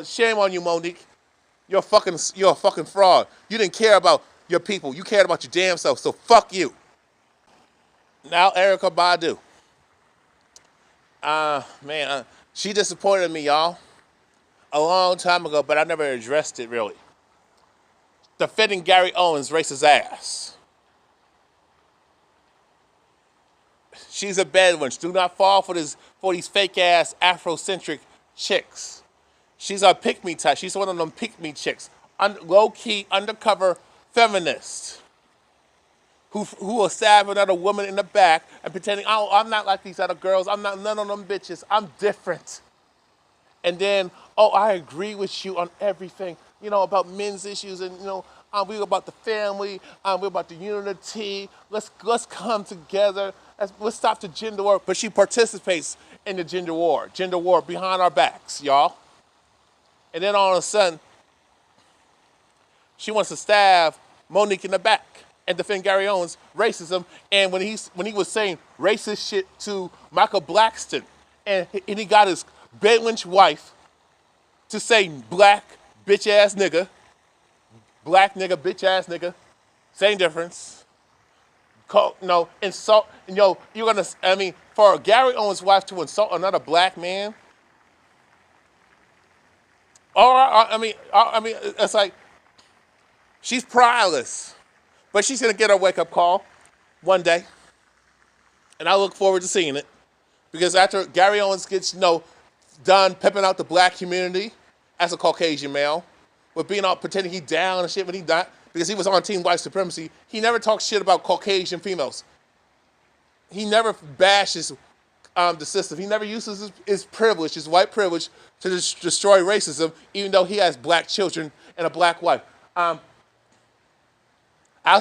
Shame on you, Monique. You're a fucking fraud. You didn't care about your people. You cared about your damn self. So fuck you. Now Erica Badu. Man, she disappointed me, y'all, a long time ago, but I never addressed it really. Defending Gary Owens' racist ass. She's a Bedweching. Do not fall for these fake ass Afrocentric chicks. She's a pick me type. She's one of them pick me chicks. Low key, undercover feminist who will stab another woman in the back and pretending, oh, I'm not like these other girls. I'm not none of them bitches. I'm different. And then, oh, I agree with you on everything, about men's issues and, we're about the family, we're about the unity. Let's come together. Let's stop the gender war. But she participates in the gender war behind our backs, y'all. And then all of a sudden, she wants to stab Monique in the back and defend Gary Owens' racism. And when he was saying racist shit to Michael Blackston, and he got his Bedweching wife to say black bitch ass nigga, black nigga, bitch ass nigga, same difference. Insult. For Gary Owens' wife to insult another black man. It's like she's prideless, but she's gonna get her wake up call one day, and I look forward to seeing it because after Gary Owens gets done pimping out the black community as a Caucasian male, with being out pretending he down and shit when he not because he was on Team White Supremacy. He never talks shit about Caucasian females. He never bashes the system. He never uses his privilege, his white privilege, to destroy racism, even though he has black children and a black wife. I'll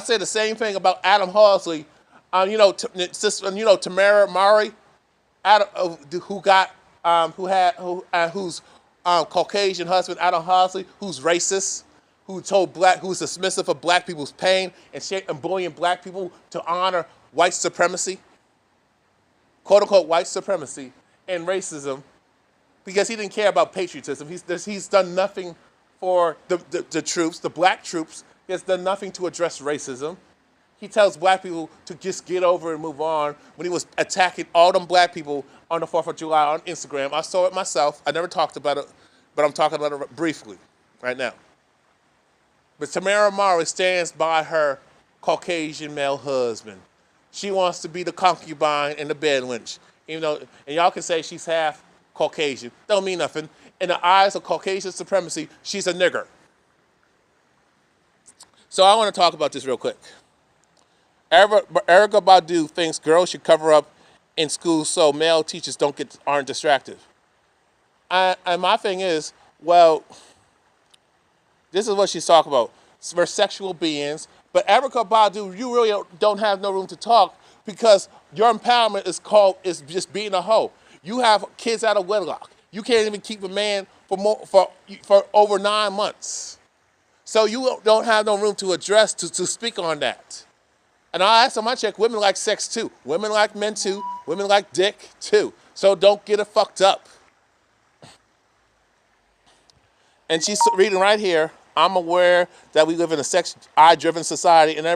say the same thing about Adam Halsley. Tamara Mowry, whose Caucasian husband, Adam Halsley, who's racist, who's dismissive of black people's pain and bullying black people to honor white supremacy, quote unquote white supremacy and racism, because he didn't care about patriotism. He's done nothing for the troops, the black troops. He has done nothing to address racism. He tells black people to just get over and move on when he was attacking all them black people on the 4th of July on Instagram. I saw it myself. I never talked about it, but I'm talking about it briefly right now. But Tamara Mowry stands by her Caucasian male husband. She wants to be the concubine and the Bedweching. And y'all can say she's half Caucasian. Don't mean nothing. In the eyes of Caucasian supremacy, she's a nigger. So I want to talk about this real quick. Erica Badu thinks girls should cover up in school so male teachers aren't distracted. And my thing is, well, this is what she's talking about. We're sexual beings, but Erica Badu, you really don't have no room to talk because your empowerment is just being a hoe. You have kids out of wedlock. You can't even keep a man for over 9 months. So you don't have no room to address, to speak on that. And I asked on my check, women like sex too. Women like men too. Women like dick too. So don't get it fucked up. And she's reading right here, I'm aware that we live in a sex-driven society and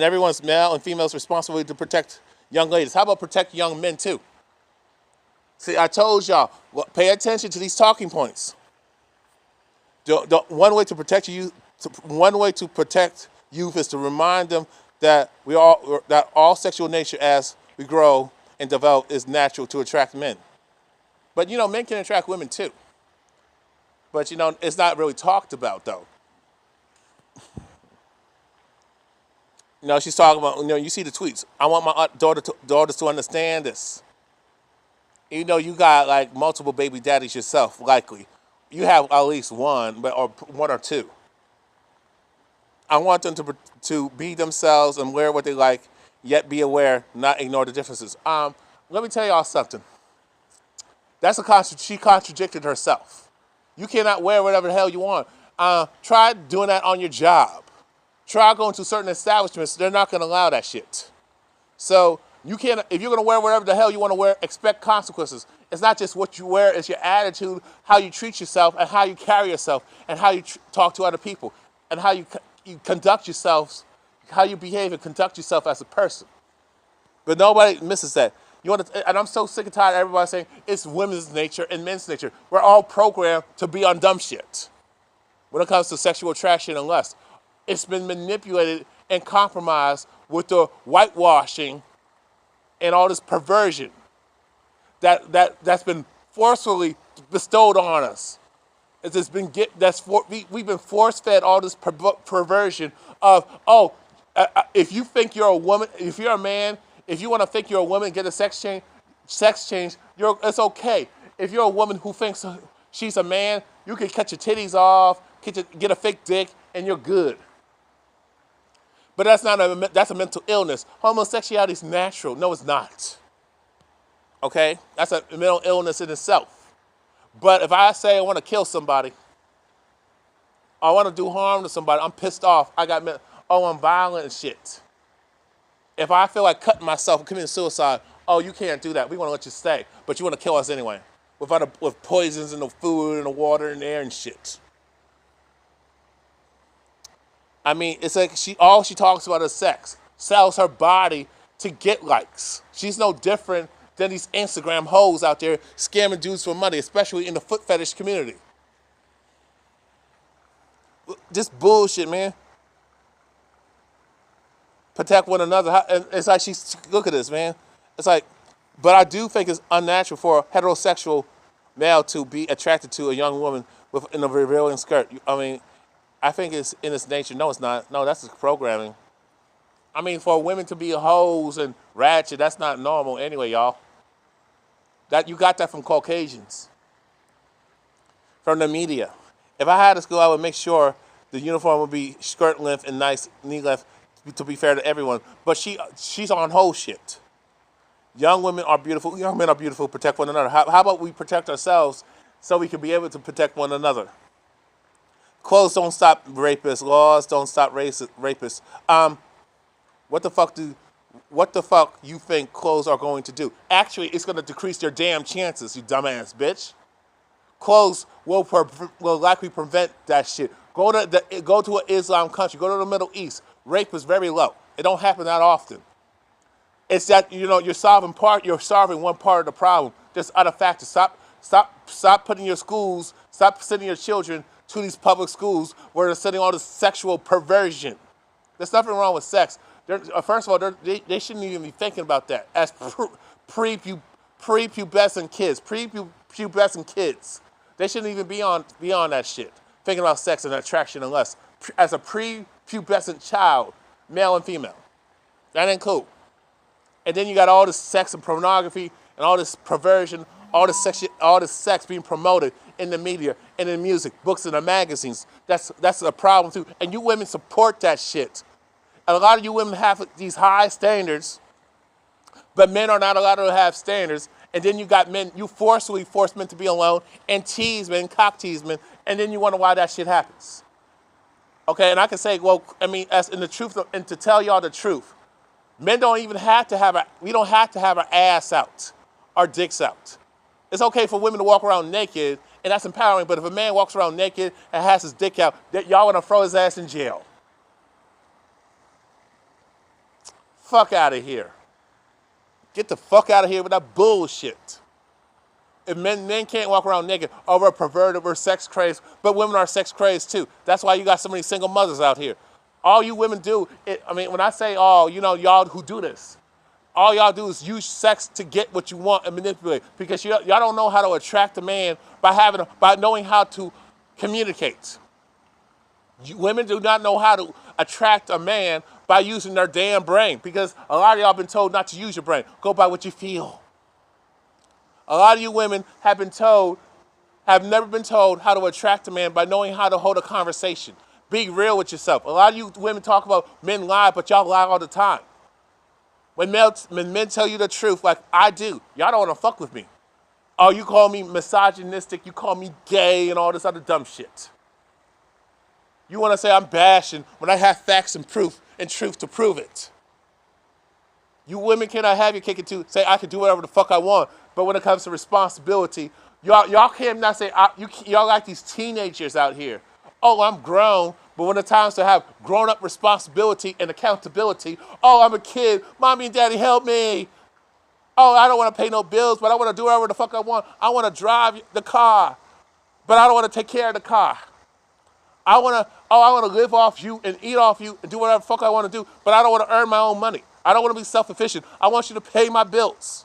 everyone's male and female's responsibility to protect young ladies. How about protect young men too? See, I told y'all, pay attention to these talking points. One way to protect youth is to remind them that all sexual nature as we grow and develop is natural to attract men. But men can attract women too. But it's not really talked about though. She's talking about, you see the tweets. I want my daughters to understand this. Even though you got like multiple baby daddies yourself, likely. You have at least one, or one or two. I want them to be themselves and wear what they like, yet be aware, not ignore the differences. Let me tell y'all something. She contradicted herself. You cannot wear whatever the hell you want. Try doing that on your job. Try going to certain establishments. They're not going to allow that shit. So if you're going to wear whatever the hell you want to wear, expect consequences. It's not just what you wear, it's your attitude, how you treat yourself, and how you carry yourself, and how you talk to other people, and how you conduct yourselves, how you behave and conduct yourself as a person. But nobody misses that. And I'm so sick and tired of everybody saying it's women's nature and men's nature. We're all programmed to be on dumb shit when it comes to sexual attraction and lust. It's been manipulated and compromised with the whitewashing and all this perversion that's been forcefully bestowed on us. We've been force fed all this perversion of if you think you're a woman, if you're a man, if you want to think you're a woman, get a sex change, it's okay. If you're a woman who thinks she's a man, you can cut your titties off, get a fake dick, and you're good. But that's a mental illness. Homosexuality is natural. No, it's not. Okay? That's a mental illness in itself. But if I say I want to kill somebody, I want to do harm to somebody, I'm pissed off, I'm violent and shit. If I feel like cutting myself and committing suicide, you can't do that. We want to let you stay, but you want to kill us anyway. With poisons in the food and the water and the air and shit. I mean, it's like all she talks about is sex. Sells her body to get likes. She's no different than these Instagram hoes out there scamming dudes for money, especially in the foot fetish community. Just bullshit, man. Protect one another. And it's like look at this, man. It's like, but I do think it's unnatural for a heterosexual male to be attracted to a young woman in a revealing skirt. I mean, I think it's in its nature. No, it's not. No, that's just programming. I mean, for women to be hoes and ratchet, that's not normal anyway, y'all. You got that from Caucasians, from the media. If I had a school, I would make sure the uniform would be skirt length and nice knee length, to be fair to everyone. But she's on whole shit. Young women are beautiful. Young men are beautiful. Protect one another. How about we protect ourselves so we can be able to protect one another? Clothes don't stop rapists. Laws don't stop rapists. What the fuck you think clothes are going to do? Actually, it's going to decrease their damn chances, you dumbass bitch. Clothes will likely prevent that shit. Go to an Islam country. Go to the Middle East. Rape is very low. It don't happen that often. It's that you're solving one part of the problem. There's other factors. Stop putting your schools. Stop sending your children to these public schools where they're sending all this sexual perversion. There's nothing wrong with sex. First of all, they shouldn't even be thinking about that as prepubescent kids. They shouldn't even be on that shit, thinking about sex and attraction and lust. As a prepubescent child, male and female. That ain't cool. And then you got all this sex and pornography and all this perversion, all this sex being promoted in the media and in music, books, and the magazines. That's a problem too. And you women support that shit. And a lot of you women have these high standards, but men are not allowed to have standards. And then you got men, you forcefully force men to be alone and tease men, cock tease men, and then you wonder why that shit happens. Okay, and I can say, well, I mean, as in the truth, and to tell y'all the truth, men don't even have to have we don't have to have our ass out, our dicks out. It's okay for women to walk around naked, and that's empowering, but if a man walks around naked and has his dick out, y'all want to throw his ass in jail. Fuck out of here. Get the fuck out of here with that bullshit. If men can't walk around naked, we're perverted, we're sex crazed, but women are sex crazed too. That's why you got so many single mothers out here. All you women do, when I say all, y'all who do this, all y'all do is use sex to get what you want and manipulate, because y'all don't know how to attract a man by knowing how to communicate. Women do not know how to attract a man by using their damn brain, because a lot of y'all been told not to use your brain. Go by what you feel. A lot of you women have never been told how to attract a man by knowing how to hold a conversation. Be real with yourself. A lot of you women talk about men lie, but y'all lie all the time. When men tell you the truth, like I do, y'all don't want to fuck with me. Oh, you call me misogynistic, you call me gay, and all this other dumb shit. You want to say I'm bashing when I have facts and proof and truth to prove it. You women cannot have your cake and say I can do whatever the fuck I want, But when it comes to responsibility, y'all can't not say y'all like these teenagers out here. Oh, I'm grown, but when it's time to have grown-up responsibility and accountability, oh, I'm a kid. Mommy and daddy, help me. Oh, I don't want to pay no bills, but I want to do whatever the fuck I want. I want to drive the car, but I don't want to take care of the car. I want to live off you and eat off you and do whatever the fuck I want to do, but I don't want to earn my own money. I don't want to be self-efficient. I want you to pay my bills.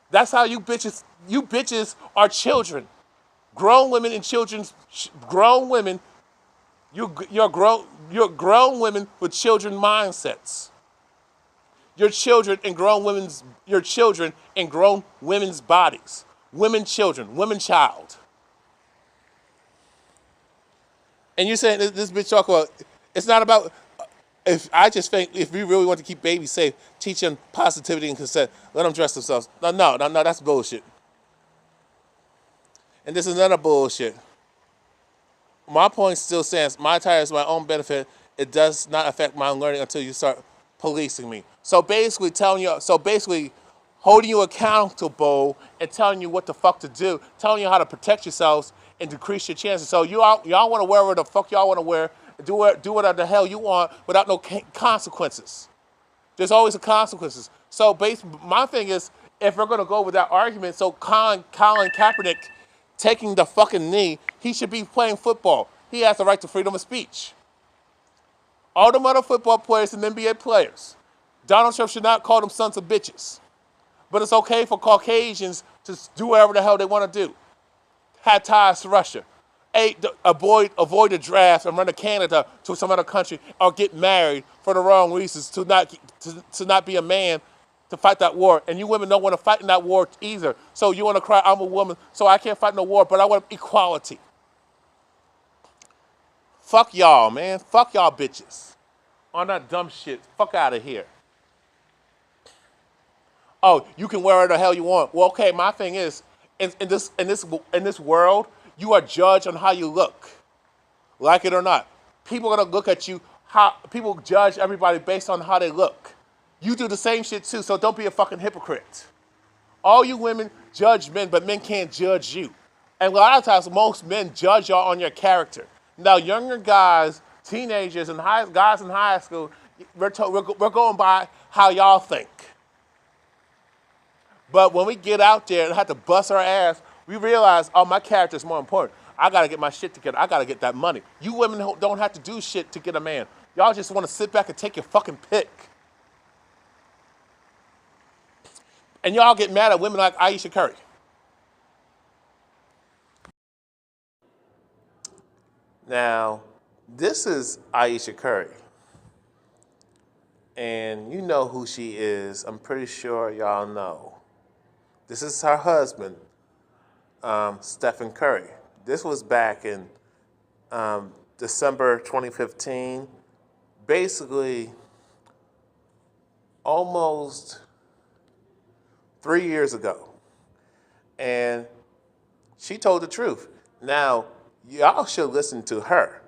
That's how you bitches are children. Grown women and grown women, you're grown women with children mindsets. Your children and your children and grown women's bodies. Women child. And you're saying this bitch talk about, it's not about, I just think if we really want to keep babies safe, teach them positivity and consent, let them dress themselves. No, that's bullshit. And this is another bullshit. My point still stands. My tire is my own benefit. It does not affect my learning until you start policing me. So basically holding you accountable and telling you what the fuck to do, telling you how to protect yourselves and decrease your chances. So y'all want to wear whatever the fuck y'all want to wear, do whatever the hell you want without no consequences. There's always a consequences. So my thing is, if we're gonna go with that argument, so Colin Kaepernick taking the fucking knee, he should be playing football. He has the right to freedom of speech. All the other football players and NBA players. Donald Trump should not call them sons of bitches. But it's okay for Caucasians to do whatever the hell they want to do. Have ties to Russia. Avoid a draft and run to Canada to some other country or get married for the wrong reasons to not be a man to fight that war. And you women don't want to fight in that war either. So you want to cry, I'm a woman, so I can't fight no war, but I want equality. Fuck y'all, man. Fuck y'all bitches. On that dumb shit. Fuck out of here. Oh, you can wear whatever the hell you want. Well, okay, my thing is, in this world, you are judged on how you look. Like it or not. People are gonna look at you, people judge everybody based on how they look. You do the same shit too, so don't be a fucking hypocrite. All you women judge men, but men can't judge you. And a lot of times, most men judge y'all on your character. Now, younger guys, teenagers, and guys in high school, we're going by how y'all think. But when we get out there and have to bust our ass, we realize, oh, my character is more important. I got to get my shit together. I got to get that money. You women don't have to do shit to get a man. Y'all just want to sit back and take your fucking pick. And y'all get mad at women like Aisha Curry. Now, this is Aisha Curry. And you know who she is. I'm pretty sure y'all know. This is her husband, Stephen Curry. This was back in December 2015. Basically, almost 3 years ago. And she told the truth. Now, y'all should listen to her.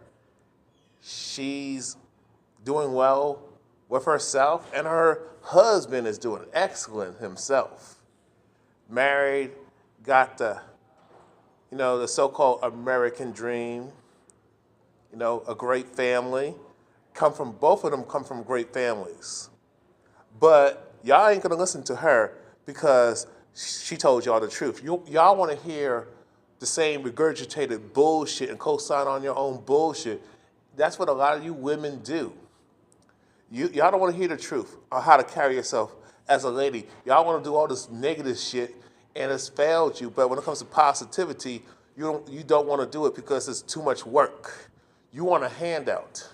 She's doing well with herself, and her husband is doing excellent himself. Married, got the so-called American dream, a great family. Both of them come from great families. But y'all ain't gonna listen to her because she told y'all the truth. Y'all wanna hear the same regurgitated bullshit and co-sign on your own bullshit. That's what a lot of you women do. Y'all don't wanna hear the truth or how to carry yourself as a lady. Y'all wanna do all this negative shit and it's failed you. But when it comes to positivity, you don't wanna do it because it's too much work. You want a handout.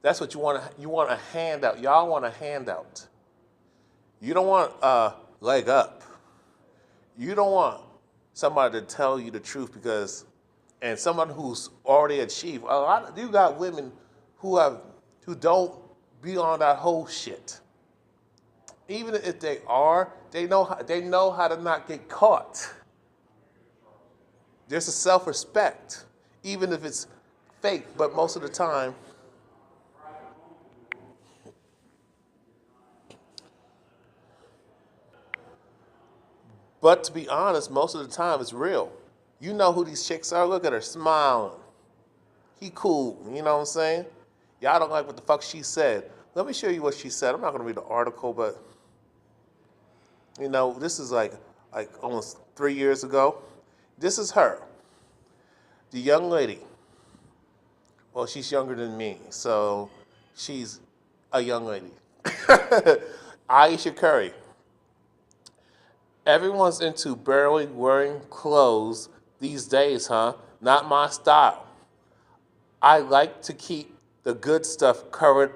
That's what you want. You want a handout. Y'all want a handout. You don't want a leg up. You don't want somebody to tell you the truth and someone who's already achieved. You got women who don't be on that whole shit. Even if they are, they know how to not get caught. There's a self-respect, even if it's fake, but most of the time, But to be honest, most of the time it's real. You know who these chicks are. Look at her smiling. He cool. You know what I'm saying? Y'all don't like what the fuck she said. Let me show you what she said. I'm not gonna read the article, but this is like almost 3 years ago. This is her, the young lady. Well, she's younger than me, so she's a young lady. Aisha Curry. Everyone's into barely wearing clothes these days, huh? Not my style. I like to keep the good stuff covered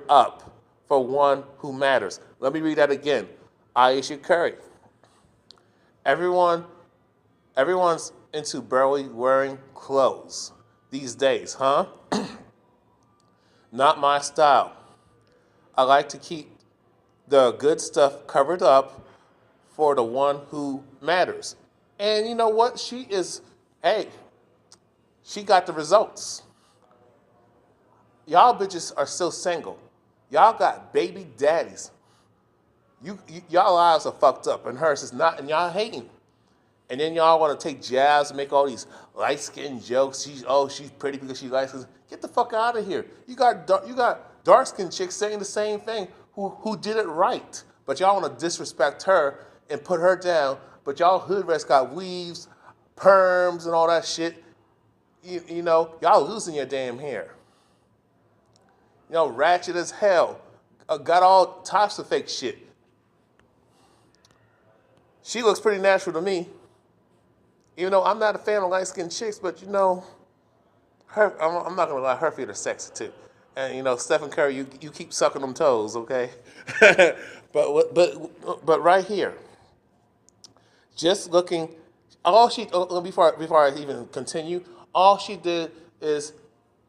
up for one who matters. Let me read that again. Aisha Curry. Everyone, everyone's into barely wearing clothes these days, huh? Not my style. I like to keep the good stuff covered up for the one who matters. And you know what? Hey, she got the results. Y'all bitches are still single. Y'all got baby daddies. Y'all lives are fucked up, and hers is not, and y'all hating. And then y'all want to take jabs and make all these light skinned jokes. She's pretty because she light skinned. Get the fuck out of here. You got dark skinned chicks saying the same thing who did it right, but y'all want to disrespect her and put her down. But y'all hood rats got weaves, perms, and all that shit. Y'all losing your damn hair. Ratchet as hell. Got all types of fake shit. She looks pretty natural to me. Even though I'm not a fan of light-skinned chicks, but I'm not gonna lie, her feet are sexy too. And Stephen Curry, you keep sucking them toes, okay? but right here, just looking, before I even continue, all she did is,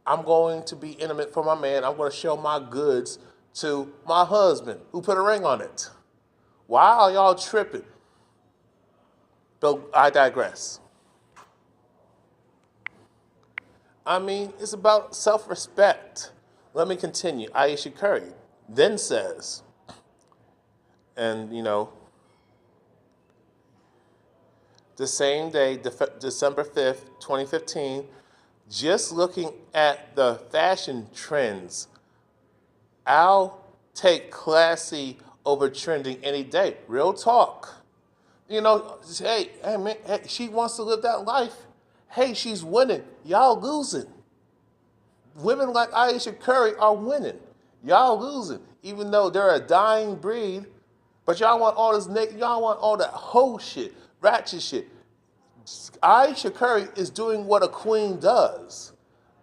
I'm going to be intimate for my man. I'm going to show my goods to my husband, who put a ring on it. Why are y'all tripping? But I digress. It's about self-respect. Let me continue. Aisha Curry then says, and the same day, December 5th, 2015, just looking at the fashion trends, I'll take classy over trending any day. Real talk. Hey, man, hey, she wants to live that life. Hey, she's winning. Y'all losing. Women like Aisha Curry are winning. Y'all losing. Even though they're a dying breed, but y'all want all this y'all want all that whole shit, ratchet shit. Aisha Curry is doing what a queen does.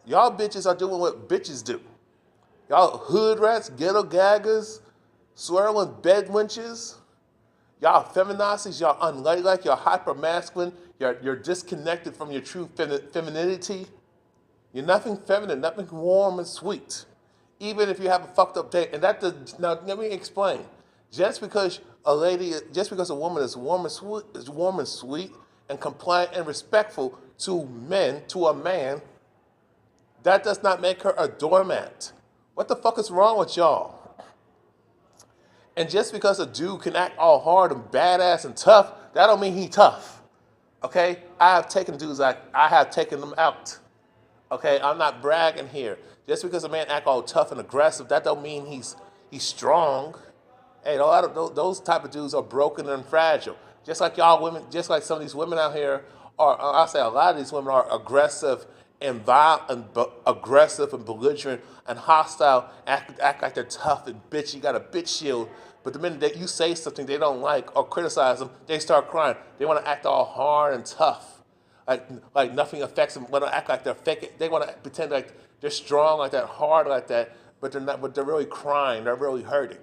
Y'all bitches are doing what bitches do. Y'all hood rats, ghetto gaggers, swirling bed wenches. Y'all feminazis, y'all unladylike, y'all hyper masculine, you're disconnected from your true femininity. You're nothing feminine, nothing warm and sweet. Even if you have a fucked up day, and that does, now let me explain. Just because a woman is warm and sweet and compliant and respectful to a man, that does not make her a doormat. What the fuck is wrong with y'all? And just because a dude can act all hard and badass and tough, that don't mean he tough. Okay? I have taken dudes I have taken them out. Okay? I'm not bragging here. Just because a man act all tough and aggressive, that don't mean he's strong. Hey, a lot of those type of dudes are broken and fragile. Just like y'all women, just like some of these women out here are, I'll say a lot of these women are aggressive and violent, aggressive and belligerent and hostile, act like they're tough and bitchy, got a bitch shield. But the minute that you say something they don't like or criticize them, they start crying. They want to act all hard and tough, like nothing affects them. Want to act like they're fake. They want to pretend like they're strong, like that, hard, like that. But they're not. But they're really crying. They're really hurting.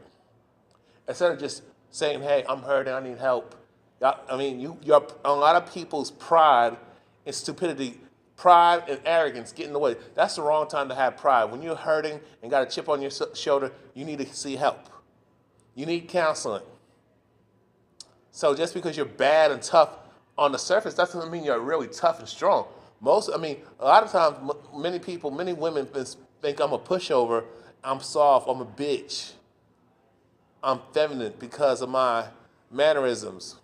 Instead of just saying, "Hey, I'm hurting. I need help." You're a lot of people's pride and stupidity. Pride and arrogance get in the way. That's the wrong time to have pride. When you're hurting and got a chip on your shoulder, you need to see help. You need counseling. So just because you're bad and tough on the surface, that doesn't mean you're really tough and strong. A lot of times, many women think I'm a pushover, I'm soft, I'm a bitch. I'm feminine because of my mannerisms.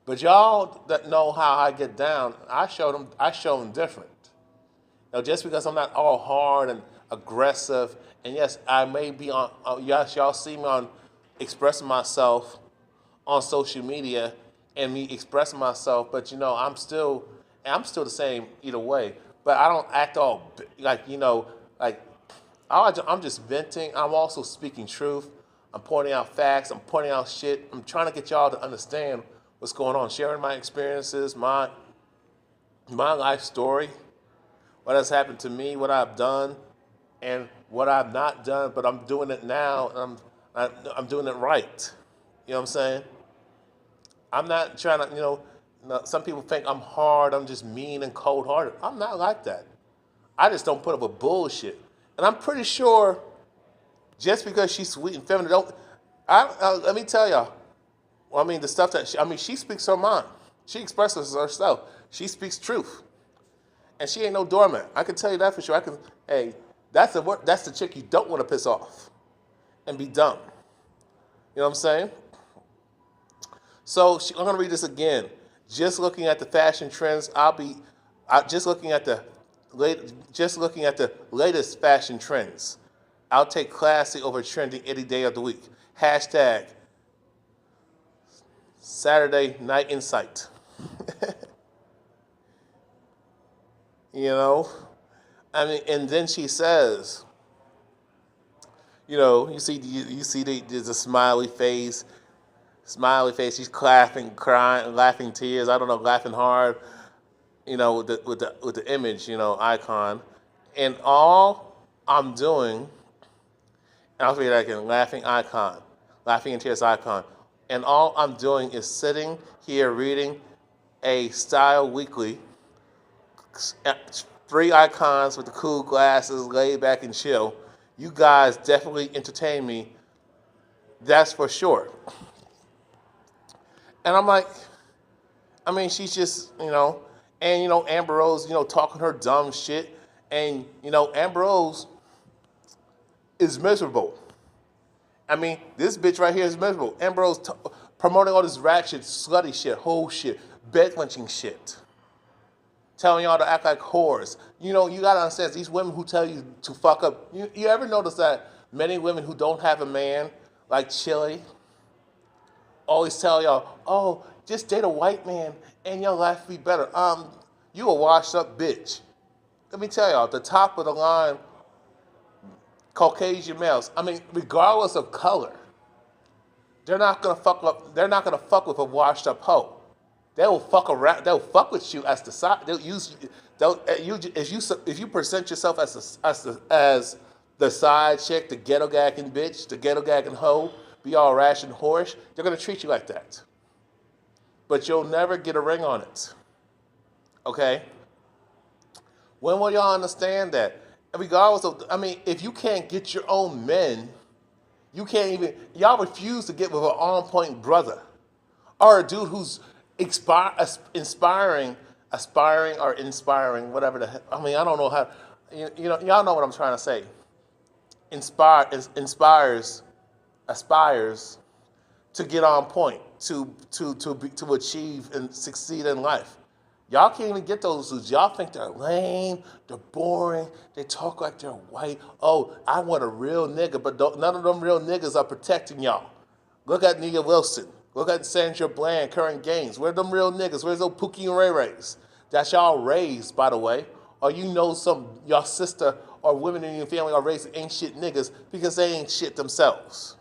But y'all that know how I get down, I show them different. Now, just because I'm not all hard and aggressive, and yes, I may be on. Yes, y'all see me on expressing myself on social media and me expressing myself, but I'm still the same either way. But I don't act all like like I'm just venting. I'm also speaking truth. I'm pointing out facts. I'm pointing out shit. I'm trying to get y'all to understand what's going on, sharing my experiences, my life story, what has happened to me, what I've done, and what I've not done. But I'm doing it now, and I'm doing it right. You know what I'm saying? I'm not trying to, some people think I'm hard, I'm just mean and cold hearted. I'm not like that. I just don't put up with bullshit. And I'm pretty sure just because she's sweet and feminine, let me tell y'all. Well, I mean, the stuff that she speaks her mind. She expresses herself. She speaks truth, and she ain't no doormat. I can tell you that for sure. Hey, that's the chick you don't want to piss off and be dumb. You know what I'm saying? So I'm gonna read this again. Just looking at the fashion trends, just looking at the latest fashion trends. I'll take classy over trending any day of the week. Hashtag Saturday Night Insight. And then she says, you see there's a smiley face. Smiley face. She's laughing, crying, laughing tears. I don't know, laughing hard. With the image, icon, and all I'm doing, and I'll read that again. Laughing icon, laughing in tears icon, and all I'm doing is sitting here reading a Style Weekly. 3 icons with the cool glasses, laid back and chill. You guys definitely entertain me. That's for sure. And I'm like, she's just, and Amber Rose, talking her dumb shit, and Amber Rose is miserable. This bitch right here is miserable. Amber Rose promoting all this ratchet, slutty shit, whole shit, bedweching shit, telling y'all to act like whores. You gotta understand, these women who tell you to fuck up. You ever notice that many women who don't have a man, like Chili, always tell y'all, oh, just date a white man and your life will be better. You a washed up bitch. Let me tell y'all, the top of the line Caucasian males, regardless of color, they're not gonna fuck with a washed up hoe. They will fuck around. They'll fuck with you as the side. If you present yourself as the side chick, the ghetto gagging bitch, the ghetto gagging hoe, be all rash and whorish, they're gonna treat you like that. But you'll never get a ring on it. Okay? When will y'all understand that? Regardless of, if you can't get your own men, y'all refuse to get with an on-point brother or a dude who's aspiring, whatever the heck. I don't know how, y'all know what I'm trying to say. Aspires to get on point, to achieve and succeed in life. Y'all can't even get those dudes. Y'all think they're lame, they're boring, they talk like they're white. Oh, I want a real nigga, but none of them real niggas are protecting y'all. Look at Nia Wilson. Look at Sandra Bland, Karen Gaines. Where them real niggas? Where's those Pookie and Ray Rays? That's y'all raised, by the way. Or y'all sister or women in your family are raised ain't shit niggas because they ain't shit themselves.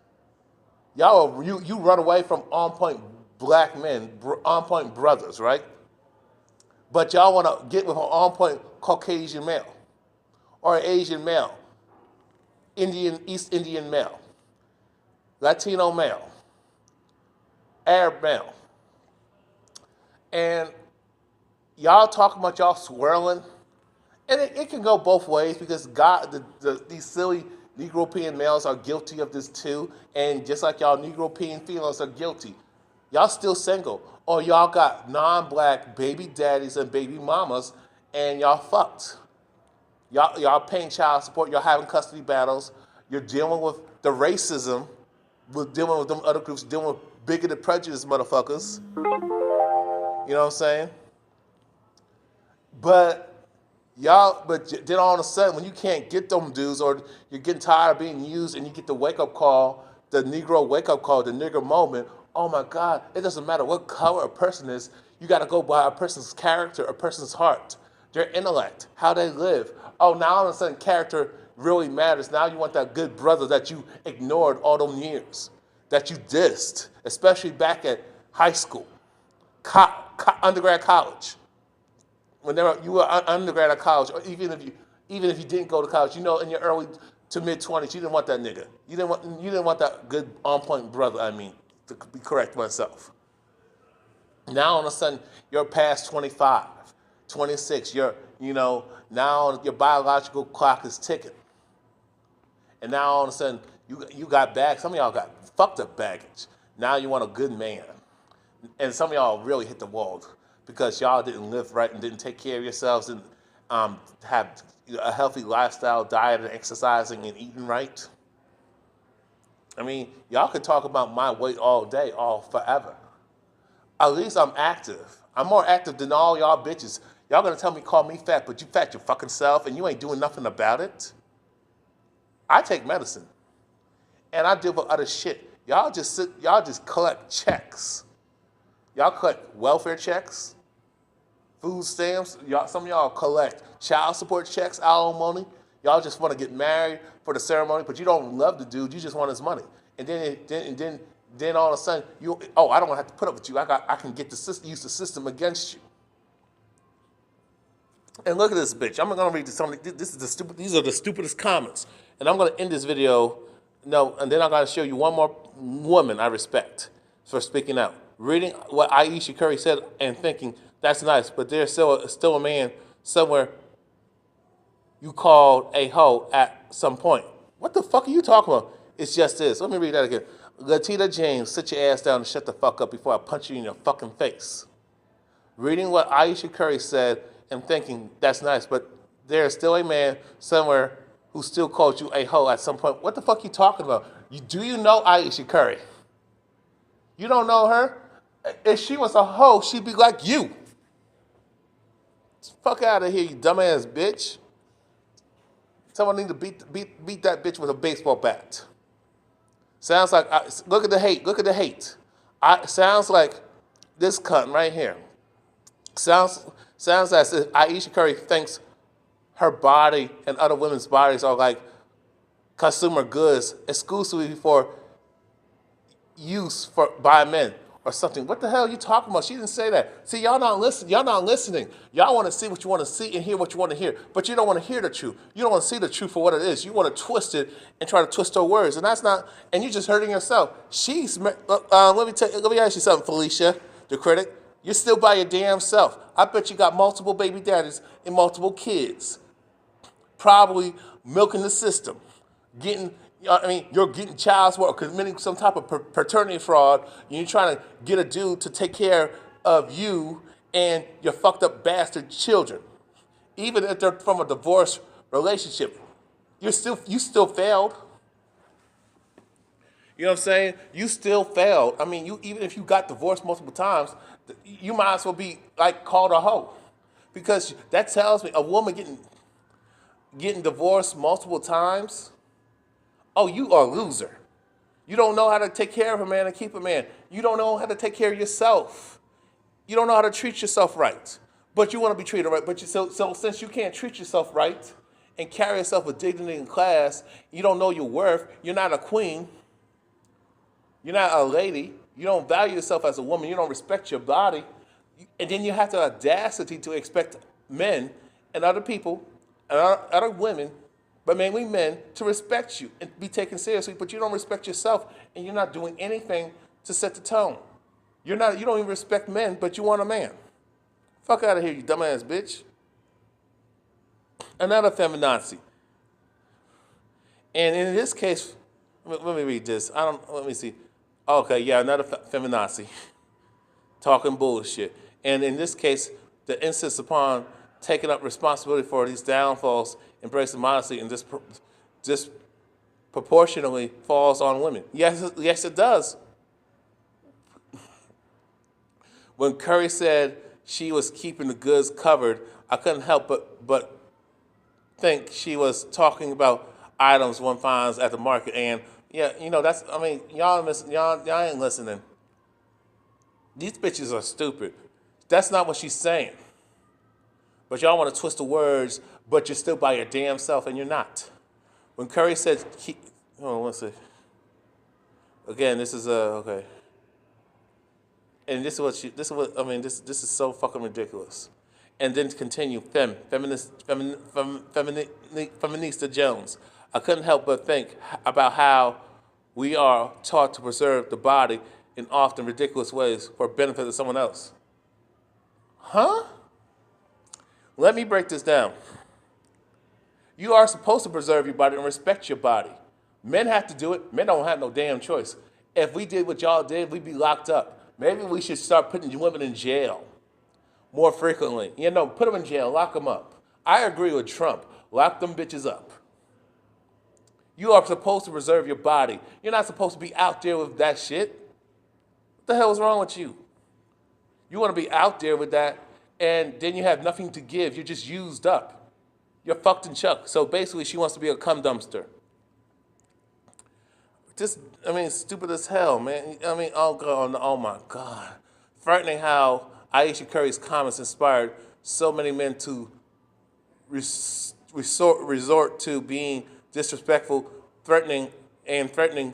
You run away from on-point black men, on-point brothers, right? But y'all want to get with an on-point Caucasian male or an Asian male, East Indian male, Latino male, Arab male. And y'all talking about y'all swirling, and it can go both ways because these silly Negro-European males are guilty of this too, and just like y'all Negro-European females are guilty. Y'all still single, or y'all got non-black baby daddies and baby mamas, and y'all fucked. Y'all paying child support. Y'all having custody battles. You're dealing with the racism. We're dealing with them other groups, dealing with bigoted, prejudiced motherfuckers. You know what I'm saying? But then all of a sudden, when you can't get them dudes, or you're getting tired of being used, and you get the wake up call, the Negro wake up call, the nigger moment. Oh my God! It doesn't matter what color a person is. You got to go by a person's character, a person's heart, their intellect, how they live. Oh, now all of a sudden, character really matters. Now you want that good brother that you ignored all those years, that you dissed, especially back at high school, undergrad, college. Whenever you were undergrad at college, or even if you didn't go to college, in your early to mid 20s, you didn't want that nigga. You didn't want that good on point brother. I mean, to be correct myself. Now all of a sudden you're past 25, 26. Now your biological clock is ticking, and now all of a sudden you got bags. Some of y'all got fucked up baggage. Now you want a good man, and some of y'all really hit the wall because y'all didn't live right and didn't take care of yourselves and have a healthy lifestyle, diet, and exercising and eating right. I mean, y'all could talk about my weight all day, all forever. At least I'm active. I'm more active than all y'all bitches. Y'all gonna call me fat, but you fat your fucking self and you ain't doing nothing about it. I take medicine and I deal with other shit. Y'all just collect checks. Y'all collect welfare checks, food stamps. Some of y'all collect child support checks, alimony. Y'all just want to get married for the ceremony, but you don't love the dude. You just want his money. And then all of a sudden, I don't have to put up with you. I can use the system against you. And look at this bitch. I'm gonna read something. These are the stupidest comments. And I'm gonna end this video. No, and then I'm gonna show you one more woman I respect for speaking out. Reading what Aisha Curry said and thinking that's nice, but there's still a man somewhere you called a hoe at some point. What the fuck are you talking about? It's just this. Let me read that again. Latita James, sit your ass down and shut the fuck up before I punch you in your fucking face. Reading what Aisha Curry said and thinking that's nice, but there's still a man somewhere who still called you a hoe at some point. What the fuck are you talking about? Do you know Aisha Curry? You don't know her? If she was a hoe, she'd be like you. Fuck out of here, you dumbass bitch. Someone need to beat that bitch with a baseball bat. Sounds like, look at the hate, look at the hate. Sounds like this cunt right here. Sounds as if Aisha Curry thinks her body and other women's bodies are like consumer goods exclusively for use by men or something. What the hell are you talking about? She didn't say that. See, y'all not listening. Y'all want to see what you want to see and hear what you want to hear, but you don't want to hear the truth. You don't want to see the truth for what it is. You want to twist it and try to twist her words, and that's not. And you're just hurting yourself. Let me ask you something, Felicia, the critic. You're still by your damn self. I bet you got multiple baby daddies and multiple kids, probably milking the system, you're getting child support or committing some type of paternity fraud. And you're trying to get a dude to take care of you and your fucked up bastard children. Even if they're from a divorce relationship, you still failed. You know what I'm saying? You still failed. I mean, even if you got divorced multiple times, you might as well be like called a hoe, because that tells me a woman getting divorced multiple times. Oh, you are a loser. You don't know how to take care of a man and keep a man. You don't know how to take care of yourself. You don't know how to treat yourself right. But you want to be treated right. But so since you can't treat yourself right and carry yourself with dignity and class, you don't know your worth. You're not a queen. You're not a lady. You don't value yourself as a woman. You don't respect your body. And then you have the audacity to expect men and other people and other women, but mainly men, to respect you and be taken seriously, but you don't respect yourself and you're not doing anything to set the tone. You don't even respect men, but you want a man. Fuck out of here, you dumbass bitch. Another feminazi. And in this case, let me read this. Let me see. Okay, yeah, another feminazi. Talking bullshit. And in this case, the insist upon taking up responsibility for these downfalls, embracing modesty, and disproportionately falls on women. Yes, it does. When Curry said she was keeping the goods covered, I couldn't help but think she was talking about items one finds at the market. And yeah, that's, I mean, y'all ain't listening. These bitches are stupid. That's not what she's saying. But y'all want to twist the words, but you're still by your damn self, and you're not. When Curry said, hold on one second. Again, this is okay. And this is so fucking ridiculous. And then to continue, feminista Jones. I couldn't help but think about how we are taught to preserve the body in often ridiculous ways for benefit of someone else. Huh? Let me break this down. You are supposed to preserve your body and respect your body. Men have to do it. Men don't have no damn choice. If we did what y'all did, we'd be locked up. Maybe we should start putting women in jail more frequently. Put them in jail, lock them up. I agree with Trump. Lock them bitches up. You are supposed to preserve your body. You're not supposed to be out there with that shit. What the hell is wrong with you? You want to be out there with that, and then you have nothing to give. You're just used up. You're fucked and chucked. So basically, she wants to be a cum dumpster. Stupid as hell, man. Oh my God. Frightening how Aisha Curry's comments inspired so many men to resort to being disrespectful, threatening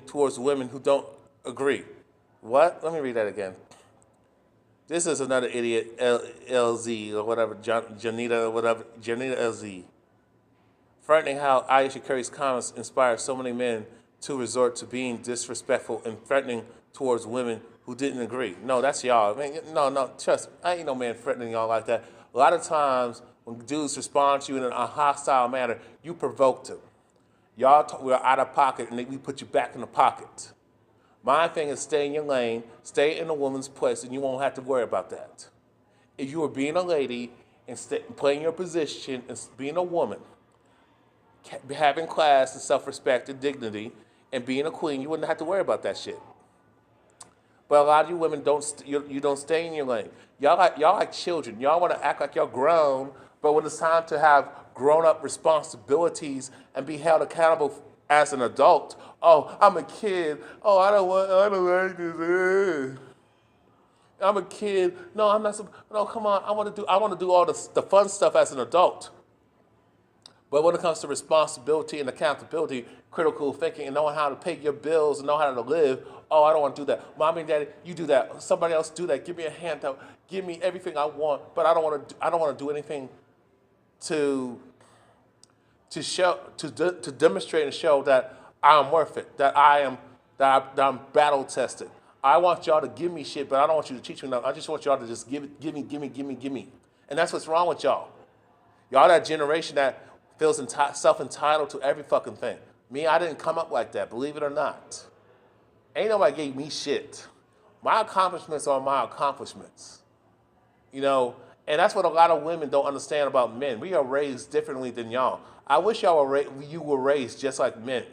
towards women who don't agree. What? Let me read that again. This is another idiot, LZ or whatever, Janita LZ. Frightening how Aisha Curry's comments inspired so many men to resort to being disrespectful and threatening towards women who didn't agree. No, that's y'all. No, trust me. I ain't no man threatening y'all like that. A lot of times when dudes respond to you in a hostile manner, you provoked them. We're out of pocket and we put you back in the pocket. My thing is stay in your lane, stay in a woman's place, and you won't have to worry about that. If you were being a lady and playing your position and being a woman, having class and self-respect and dignity, and being a queen, you wouldn't have to worry about that shit. But a lot of you women you don't stay in your lane. Y'all like children. Y'all want to act like y'all grown, but when it's time to have grown-up responsibilities and be held accountable as an adult, oh, I'm a kid. Oh, I don't like this. I'm a kid. No, I'm not. No, come on. I want to do all the fun stuff as an adult. But when it comes to responsibility and accountability, critical thinking, and knowing how to pay your bills and know how to live, oh, I don't want to do that. Mommy and Daddy, you do that. Somebody else do that. Give me a handout. Give me everything I want, but I don't want to do anything to demonstrate and show that I'm worth it, that I'm battle tested. I want y'all to give me shit, but I don't want you to teach me nothing. I just want y'all to just give me. And that's what's wrong with y'all. Y'all that generation that feels self-entitled to every fucking thing. Me, I didn't come up like that, believe it or not. Ain't nobody gave me shit. My accomplishments are my accomplishments. And that's what a lot of women don't understand about men. We are raised differently than y'all. I wish you were raised just like men.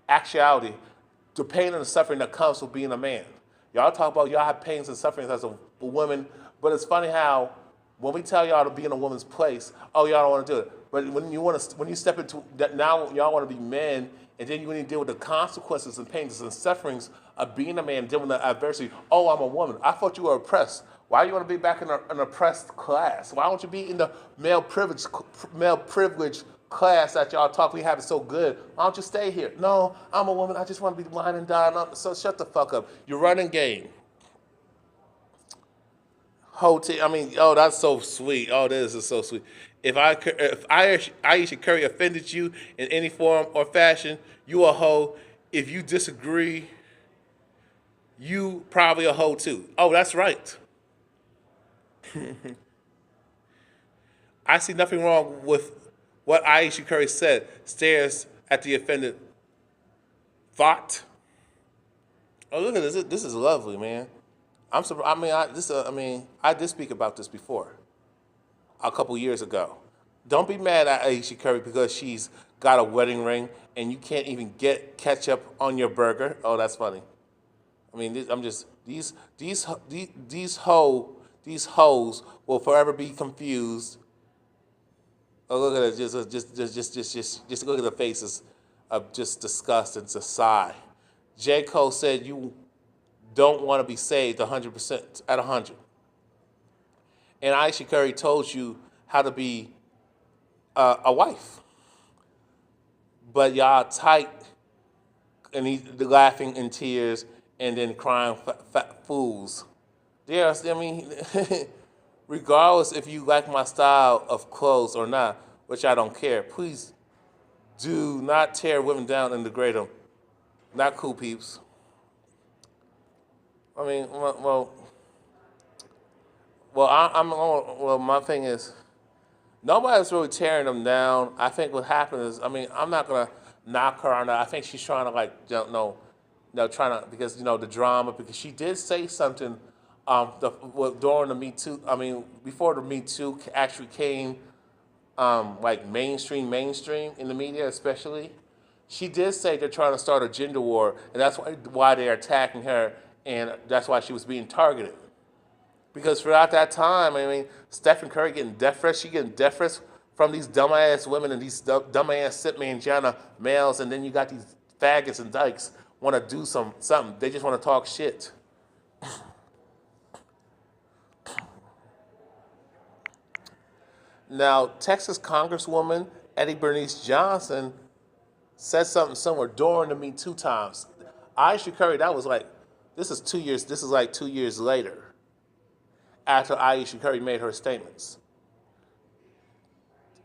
Actuality, the pain and the suffering that comes with being a man. Y'all talk about y'all have pains and sufferings as a woman, but it's funny how when we tell y'all to be in a woman's place, oh, y'all don't want to do it. But when you step into that, now y'all want to be men, and then when you deal with the consequences and pains and sufferings of being a man, dealing with the adversity, oh, I'm a woman. I thought you were oppressed. Why do you want to be back in an oppressed class? Why don't you be in the male privilege class that y'all talk we have it so good? Why don't you stay here? No, I'm a woman. I just want to be wine and dine up. So shut the fuck up. You're running game. Oh, that's so sweet. Oh, this is so sweet. If Aisha Curry offended you in any form or fashion, you a hoe. If you disagree, you probably a hoe too. Oh, that's right. I see nothing wrong with what Aisha Curry said. Stares at the offended Thot. Oh, look at this. This is lovely, man. I'm surprised. I did speak about this before, a couple years ago. Don't be mad at Aisha Curry because she's got a wedding ring and you can't even get ketchup on your burger. Oh, that's funny. I'm just These hoes will forever be confused. Oh, look at it, just look at the faces of just disgust and just sigh. J. Cole said you don't want to be saved 100% at 100. And Aisha Curry told you how to be a wife. But y'all tight and he laughing in tears and then crying fat fools. Yes, I mean, regardless if you like my style of clothes or not, which I don't care, please do not tear women down and degrade them. Not cool, peeps. I mean, well, my thing is, nobody's really tearing them down. I think what happened is, I mean, I'm not gonna knock her on that. I think she's trying to like, trying to because the drama because she did say something, during the Me Too. I mean, before the Me Too actually came, like mainstream in the media, especially. She did say they're trying to start a gender war, and that's why they're attacking her, and that's why she was being targeted. Because throughout that time, I mean, Stephen Curry getting death threats, she getting death threats from these dumbass women and these dumbass sit manjana males, and then you got these faggots and dykes want to do something. They just want to talk shit. Now, Texas Congresswoman Eddie Bernice Johnson said something somewhere during the Me Too times. Aisha Curry, that was like, this is like 2 years later after Aisha Curry made her statements.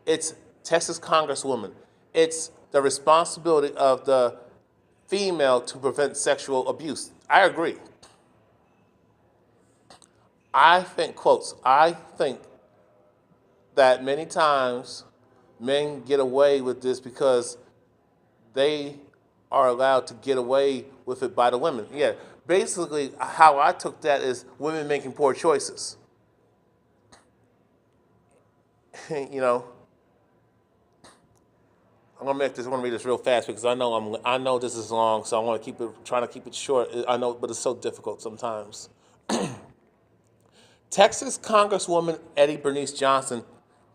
It's Texas Congresswoman. It's the responsibility of the female to prevent sexual abuse. I agree. I think that many times men get away with this because they are allowed to get away with it by the women. Yeah, basically, how I took that is women making poor choices. you know, I'm gonna make this. I want to read this real fast because I know this is long, so I want to trying to keep it short. I know, but it's so difficult sometimes. Texas Congresswoman Eddie Bernice Johnson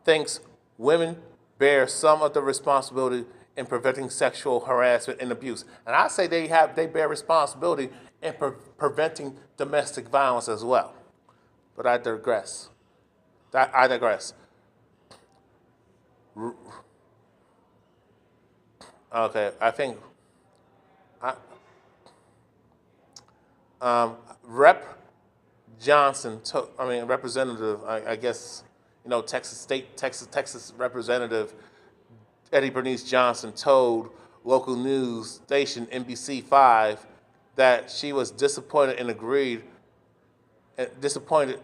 thinks women bear some of the responsibility in preventing sexual harassment and abuse, and I say they bear responsibility in preventing domestic violence as well. But I digress. I digress. Okay, I think Rep. Johnson, Representative, I guess, Texas Representative Eddie Bernice Johnson told local news station NBC5 that she was disappointed and agreed. Disappointed.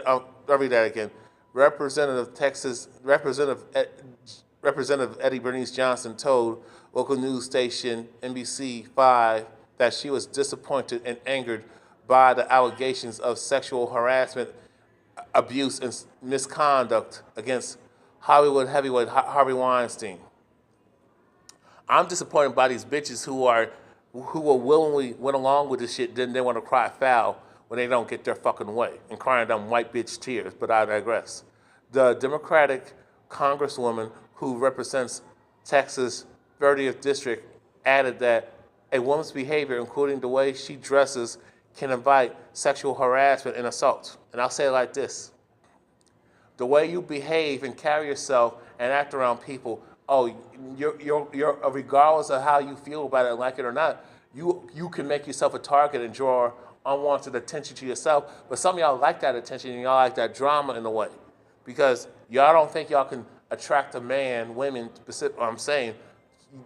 I'll read that again. Representative Eddie Bernice Johnson told local news station NBC5 that she was disappointed and angered by the allegations of sexual harassment, abuse, and misconduct against Hollywood heavyweight Harvey Weinstein. I'm disappointed by these bitches who will willingly went along with this shit, then they want to cry foul when they don't get their fucking way and crying down white bitch tears. But I digress. The Democratic Congresswoman who represents Texas 30th District added that a woman's behavior, including the way she dresses, can invite sexual harassment and assault. And I'll say it like this. The way you behave and carry yourself and act around people, you're regardless of how you feel about it, like it or not, you can make yourself a target and draw unwanted attention to yourself. But some of y'all like that attention and y'all like that drama in a way. Because y'all don't think y'all can attract a man, women, I'm saying,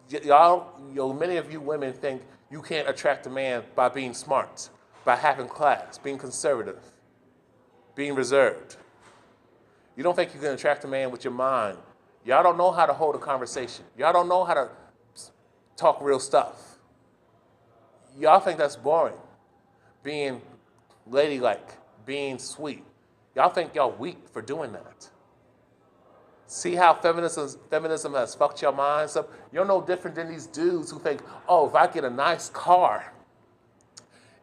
many of you women think you can't attract a man by being smart, by having class, being conservative, being reserved. You don't think you can attract a man with your mind. Y'all don't know how to hold a conversation. Y'all don't know how to talk real stuff. Y'all think that's boring. Being ladylike, being sweet. Y'all think y'all weak for doing that. See how feminism has fucked your minds up? You're no different than these dudes who think, oh, if I get a nice car,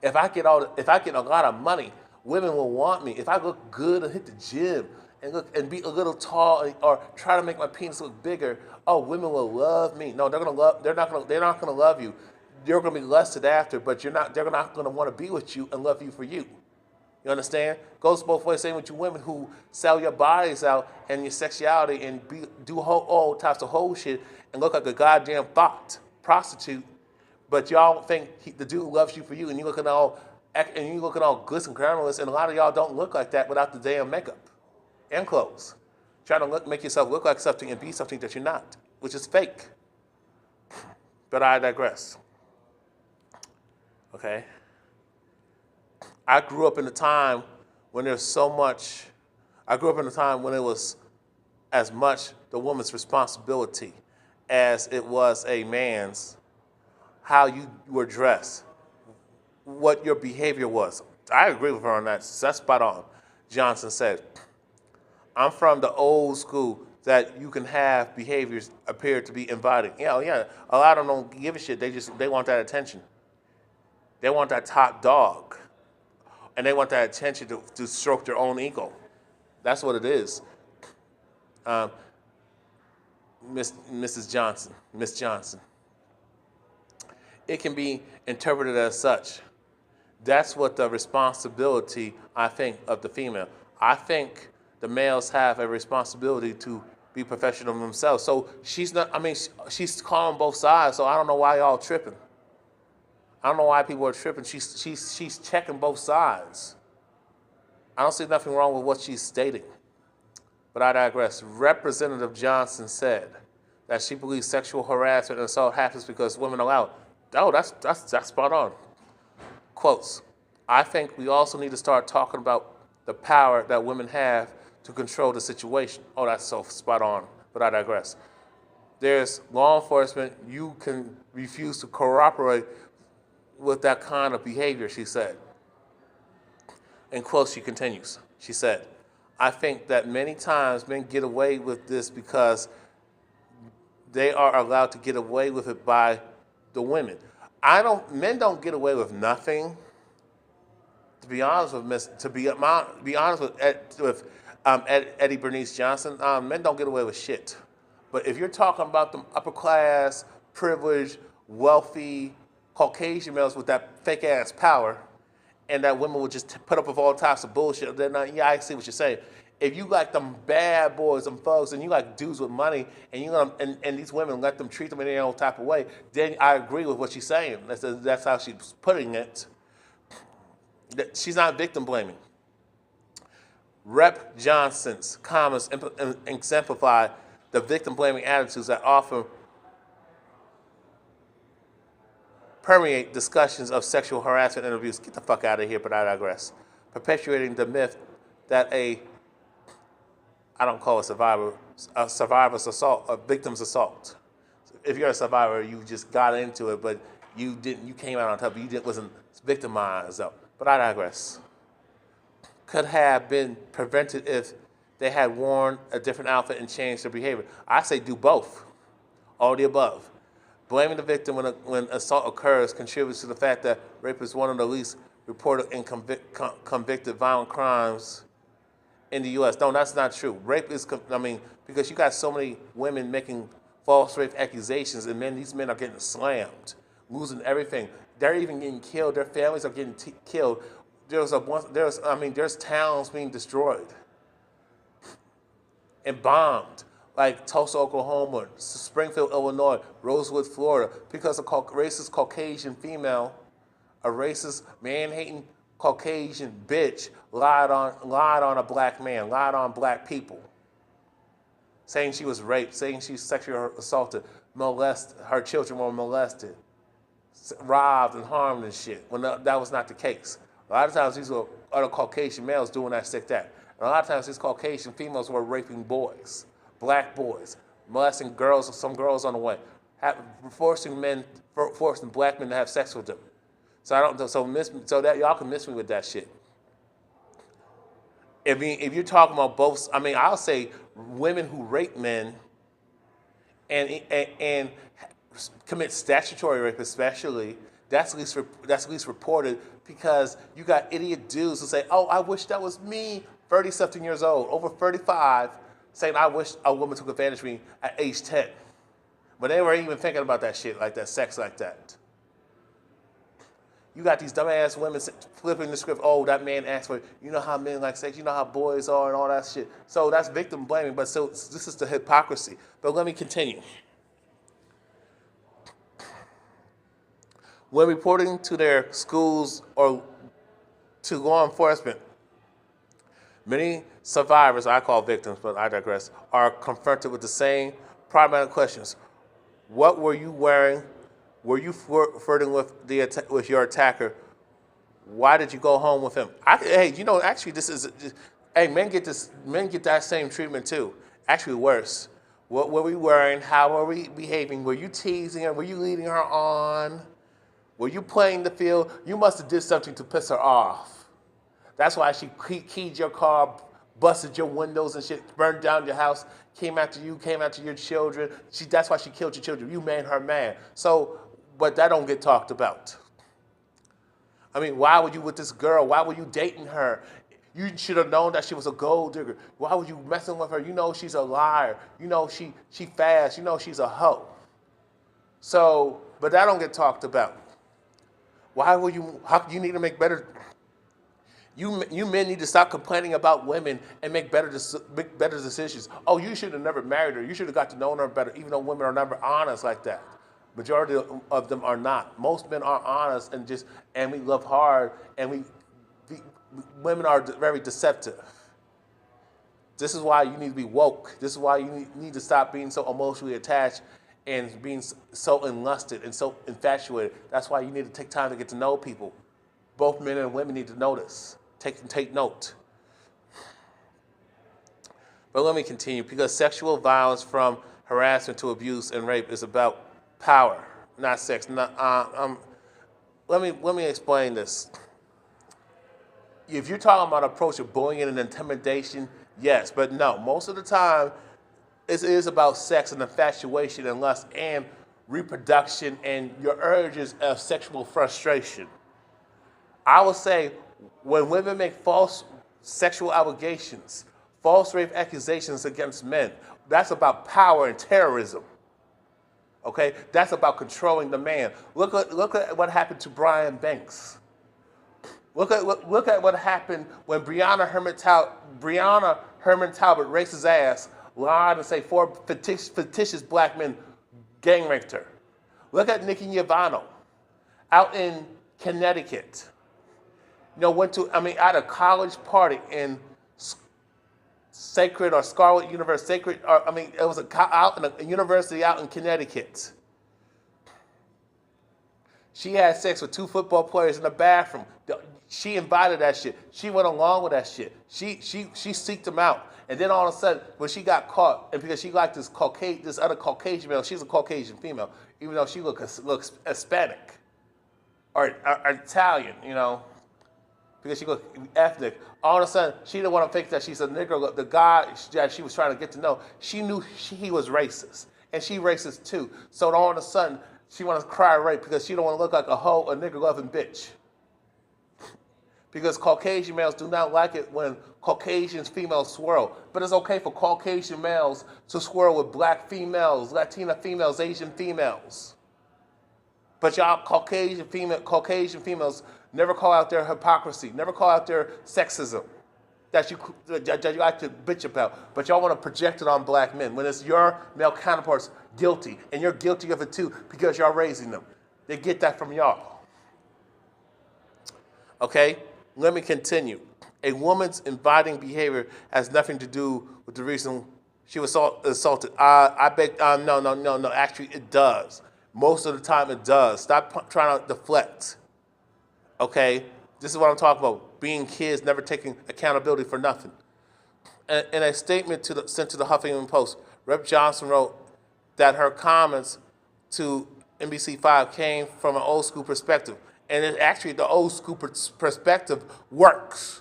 if I get a lot of money, women will want me. If I look good and hit the gym and look and be a little tall or try to make my penis look bigger, oh, women will love me. No, they're not gonna love you. You're gonna be lusted after, but they're not gonna want to be with you and love you for you. You understand? Goes both ways. Same with you women who sell your bodies out and your sexuality and do all types of whole shit and look like a goddamn thought prostitute, but y'all think the dude loves you for you, and you looking all glitz and glamorous, and a lot of y'all don't look like that without the damn makeup and clothes. Trying to make yourself look like something and be something that you're not, which is fake. But I digress. Okay. I grew up in a time when there's so much. I grew up in a time when it was as much the woman's responsibility as it was a man's. How you were dressed, what your behavior was. I agree with her on that. That's spot on. Johnson said, I'm from the old school that you can have behaviors appear to be inviting. Yeah. A lot of them don't give a shit. They want that attention. They want that top dog. And they want that attention to stroke their own ego. That's what it is. Miss Johnson. It can be interpreted as such. That's what the responsibility, I think, of the female. I think the males have a responsibility to be professional themselves. So she's calling both sides, so I don't know why y'all tripping. I don't know why people are tripping. She's checking both sides. I don't see nothing wrong with what she's stating. But I digress. Representative Johnson said that she believes sexual harassment and assault happens because women are out. Oh, that's spot on. Quotes, I think we also need to start talking about the power that women have to control the situation. Oh, that's so spot on, but I digress. There's law enforcement, you can refuse to cooperate with that kind of behavior, she said. In quotes, she continues. She said, I think that many times men get away with this because they are allowed to get away with it by the women. Men don't get away with nothing. To be honest with Eddie Bernice Johnson, men don't get away with shit. But if you're talking about them upper class, privileged, wealthy, Caucasian males with that fake ass power, and that women would just put up with all types of bullshit, then yeah, I see what you're saying. If you like them bad boys, them folks, and you like dudes with money, and and these women let them treat them in their own type of way, then I agree with what she's saying. That's how she's putting it. She's not victim blaming. Rep. Johnson's comments exemplify the victim blaming attitudes that often permeate discussions of sexual harassment and abuse. Get the fuck out of here, but I digress. Perpetuating the myth that I don't call it a survivor's assault, a victim's assault. If you're a survivor, you just got into it, but you came out on top, but you wasn't victimized. But I digress. Could have been prevented if they had worn a different outfit and changed their behavior. I say do both, all the above. Blaming the victim when assault occurs contributes to the fact that rape is one of the least reported and convicted violent crimes in the U.S. No, that's not true. Rape is, because you got so many women making false rape accusations, and these men are getting slammed, losing everything. They're even getting killed. Their families are getting killed. There's towns being destroyed and bombed, like Tulsa, Oklahoma, Springfield, Illinois, Rosewood, Florida, because a racist Caucasian female, a racist man-hating Caucasian bitch lied on a black man, lied on black people, saying she was raped, saying she was sexually assaulted, molested, her children were molested, robbed and harmed and shit, when that was not the case. A lot of times these were other Caucasian males doing that shit that. And a lot of times these Caucasian females were raping boys, black boys, molesting girls, some girls on the way, forcing black men to have sex with them. So that y'all can miss me with that shit. If you're talking about both, I'll say women who rape men and commit statutory rape, especially, That's at least reported because you got idiot dudes who say, "Oh, I wish that was me, 30-something years old, over 35, saying I wish a woman took advantage of me at age 10." But they weren't even thinking about that shit like that, sex like that. You got these dumbass women flipping the script. Oh, that man asked for it. You know how men like sex. You know how boys are and all that shit. So that's victim blaming. But so this is the hypocrisy. But let me continue. When reporting to their schools or to law enforcement, many survivors, I call victims, but I digress, are confronted with the same problematic questions. What were you wearing? Were you flirting with with your attacker? Why did you go home with him? Hey, actually, this is. Hey, men get this. Men get that same treatment too. Actually, worse. What were we wearing? How were we behaving? Were you teasing her? Were you leading her on? Were you playing the field? You must have did something to piss her off. That's why she keyed your car, busted your windows and shit, burned down your house, came after you, came after your children. That's why she killed your children. You made her mad. So, but that don't get talked about. I mean, why were you with this girl? Why were you dating her? You should have known that she was a gold digger. Why were you messing with her? You know she's a liar. You know she fast. You know she's a hoe. So, but that don't get talked about. Why were you? You need to make better. You men need to stop complaining about women and make better decisions. Oh, you should have never married her. You should have got to know her better, even though women are never honest like that. Majority of them are not. Most men are honest and we love hard, and women are very deceptive. This is why you need to be woke. This is why you need to stop being so emotionally attached and being so enlusted and so infatuated. That's why you need to take time to get to know people. Both men and women need to know this. Take note. But let me continue, because sexual violence, from harassment to abuse and rape, is about power, not sex. Let me explain this. If you're talking about approach of bullying and intimidation, yes, but no. Most of the time, it is about sex and infatuation and lust and reproduction and your urges of sexual frustration. I would say when women make false sexual allegations, false rape accusations against men, that's about power and terrorism. Okay, that's about controlling the man. Look at what happened to Brian Banks. Look at what happened when Brianna Herman Talbot raised his ass, lied and say 4 fictitious black men gang raped her. Look at Nikki Yavano out in Connecticut. Went to at a college party in Sacred or Scarlet University. It was out in a university out in Connecticut. She had sex with 2 football players in the bathroom. She invited that shit. She went along with that shit. She seeked them out. And then all of a sudden, when she got caught, and because she liked this other Caucasian male, she's a Caucasian female, even though she looks Hispanic or Italian, because she looked ethnic. All of a sudden, she didn't want to think that she's a nigger. The guy that she was trying to get to know, she knew he was racist, and she racist too. So all of a sudden, she wanted to cry rape because she don't want to look like a hoe, a nigger-loving bitch. Because Caucasian males do not like it when Caucasian females swirl. But it's okay for Caucasian males to swirl with black females, Latina females, Asian females. But y'all Caucasian females never call out their hypocrisy, never call out their sexism that you like to bitch about. But y'all want to project it on black men when it's your male counterparts guilty, and you're guilty of it too because y'all raising them. They get that from y'all. Okay, let me continue. A woman's inviting behavior has nothing to do with the reason she was assaulted. I beg, no. Actually, it does. Most of the time, it does. Stop trying to deflect. Okay, this is what I'm talking about. Being kids, never taking accountability for nothing. In a statement sent to the Huffington Post, Rep. Johnson wrote that her comments to NBC5 came from an old school perspective. And actually, the old school perspective works.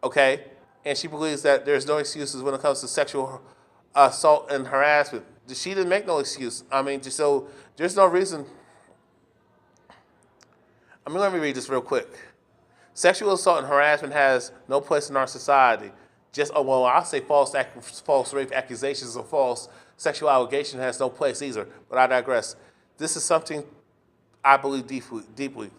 Okay? And she believes that there's no excuses when it comes to sexual assault and harassment. She didn't make no excuse. So there's no reason let me read this real quick. Sexual assault and harassment has no place in our society. I'll say false rape accusations or false sexual allegation has no place either. But I digress. This is something I believe deeply.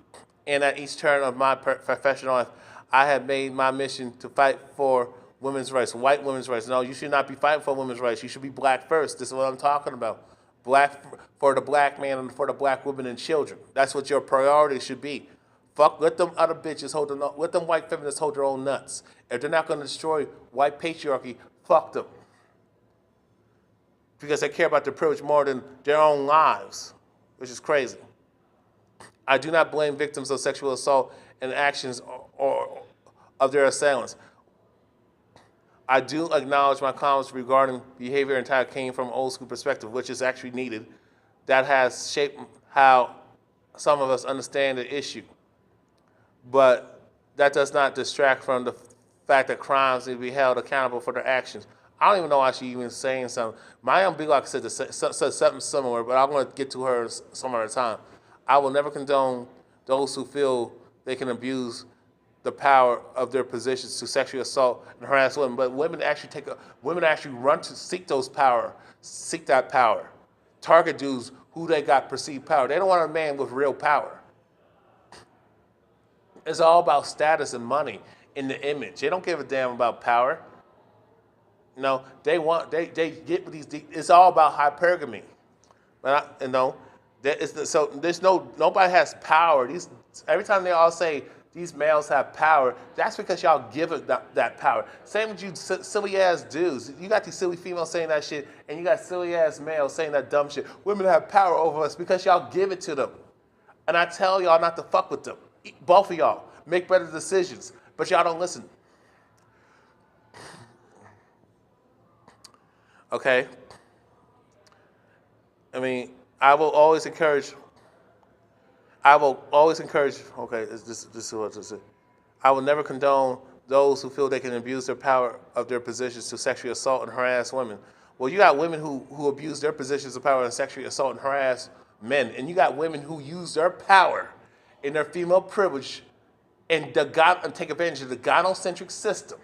And at each turn of my professional life, I have made my mission to fight for women's rights, white women's rights. No, you should not be fighting for women's rights. You should be black first. This is what I'm talking about. Black for the black man and for the black women and children. That's what your priority should be. Fuck, let them other bitches let them white feminists hold their own nuts. If they're not going to destroy white patriarchy, fuck them. Because they care about their privilege more than their own lives, which is crazy. I do not blame victims of sexual assault and actions or of their assailants. I do acknowledge my comments regarding behavior entirely came from an old school perspective, which is actually needed. That has shaped how some of us understand the issue. But that does not distract from the fact that crimes need to be held accountable for their actions. I don't even know why she's even saying something. My own big like said something similar, but I'm going to get to her some other time. I will never condone those who feel they can abuse the power of their positions to sexually assault and harass women. But women actually run to seek that power. Target dudes who they got perceived power. They don't want a man with real power. It's all about status and money in the image. They don't give a damn about power. No, they get with these. It's all about hypergamy. But nobody has power. Every time they all say these males have power, that's because y'all give it that power. Same with you silly ass dudes. You got these silly females saying that shit, and you got silly ass males saying that dumb shit. Women have power over us because y'all give it to them. And I tell y'all not to fuck with them. Both of y'all make better decisions, but y'all don't listen. Okay? I will always encourage, okay, this is what to say. I will never condone those who feel they can abuse their power of their positions to sexually assault and harass women. Well, you got women who abuse their positions of power and sexually assault and harass men, and you got women who use their power in their female privilege and take advantage of the gynocentric system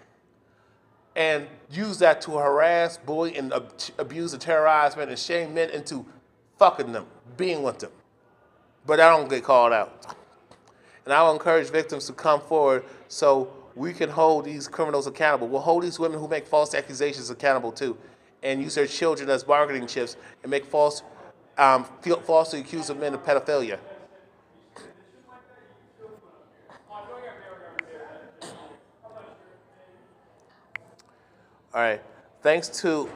and use that to harass, bully, and abuse and terrorize men and shame men into fucking them, being with them. But I don't get called out. And I will encourage victims to come forward so we can hold these criminals accountable. We'll hold these women who make false accusations accountable too, and use their children as bargaining chips and make falsely accused of men of pedophilia. All right. Thanks to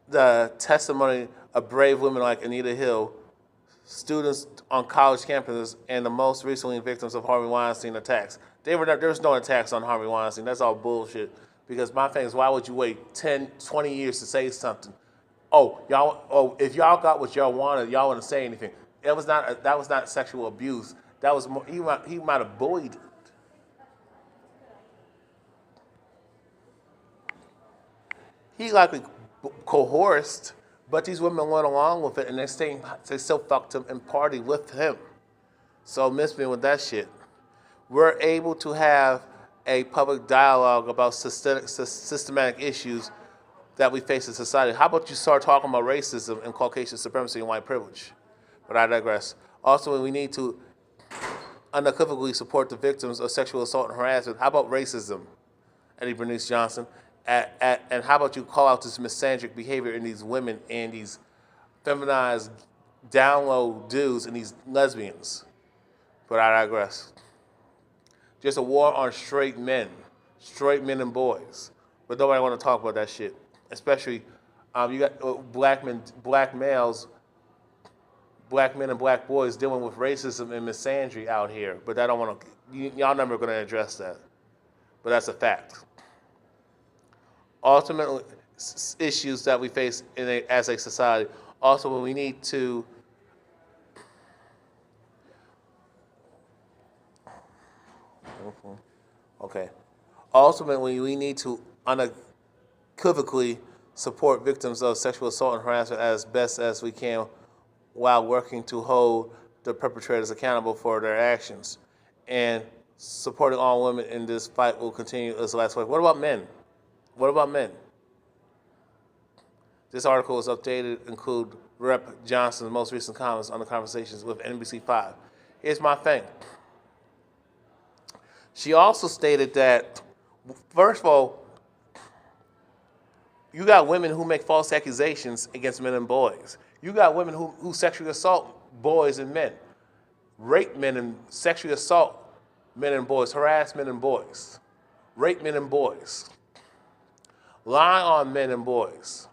the testimony of brave women like Anita Hill, students on college campuses, and the most recently victims of Harvey Weinstein attacks. There was no attacks on Harvey Weinstein. That's all bullshit. Because my thing is, why would you wait 10, 20 years to say something? If y'all got what y'all wanted, y'all wouldn't say anything. That was not sexual abuse. That was more, he might have bullied. He likely coerced, but these women went along with it, and they still fucked him and partied with him. So miss me with that shit. We're able to have a public dialogue about systematic issues that we face in society. How about you start talking about racism and Caucasian supremacy and white privilege? But I digress. Also, we need to unequivocally support the victims of sexual assault and harassment. How about racism, Eddie Bernice Johnson? And how about you call out this misandric behavior in these women and these feminized, down low dudes and these lesbians? But I digress. Just a war on straight men and boys. But nobody want to talk about that shit. Especially, you got black men and black boys dealing with racism and misandry out here. But I don't want to. Y'all never going to address that. But that's a fact. Ultimately, issues that we face as a society. Also, we need to Ultimately, we need to unequivocally support victims of sexual assault and harassment as best as we can while working to hold the perpetrators accountable for their actions. And supporting all women in this fight will continue as the last fight. What about men? What about men? This article is updated, include Rep. Johnson's most recent comments on the conversations with NBC5. Here's my thing. She also stated that, first of all, you got women who make false accusations against men and boys. You got women who sexually assault boys and men, rape men and sexually assault men and boys, harass men and boys, rape men and boys, lie on men and boys.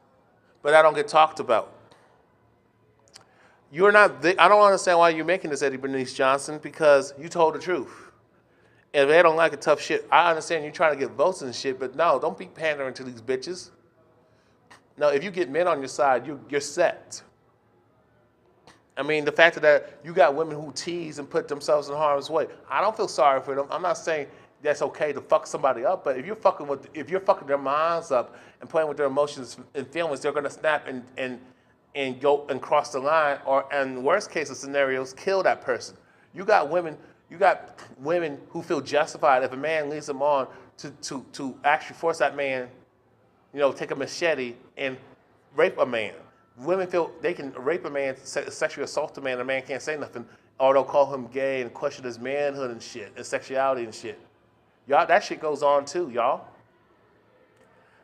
But that don't get talked about. You're not. I don't understand why you're making this, Eddie Bernice Johnson, because you told the truth. If they don't like a tough shit, I understand you're trying to get votes and shit, but no, don't be pandering to these bitches. No, if you get men on your side, you're set. I mean, the fact that you got women who tease and put themselves in harm's way, I don't feel sorry for them. I'm not saying that's okay to fuck somebody up, but if you're fucking their minds up and playing with their emotions and feelings, they're gonna snap and go and cross the line, or in worst case of scenarios, kill that person. You got women who feel justified if a man leads them on to actually force that man, take a machete and rape a man. Women feel they can rape a man, sexually assault a man, and a man can't say nothing, or they'll call him gay and question his manhood and shit, and sexuality and shit. Y'all, that shit goes on too, y'all.